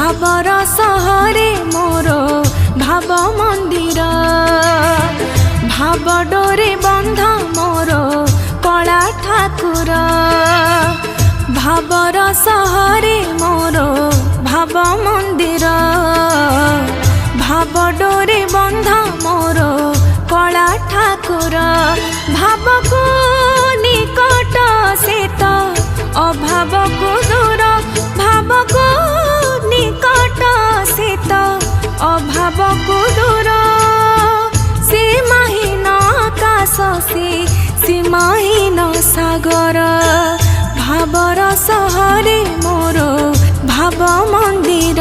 ভাবর সহরে মোর ভাব মন্দির ভাব ডোরে বন্ধ মোর কলা ঠাকুর ভাবর সহরে মোর ভাব মন্দির ভাব ডোরে বন্ধ মোর কলা ঠাকুর ভাবকু নিকট সে তো অভাবকু দূর ভাবকু নিকট সে তো অভাবকু দূর সীমাহীন আকাশ সে সীমাহীন সাগর ভাবর সহরে মোর ভাব মন্দির।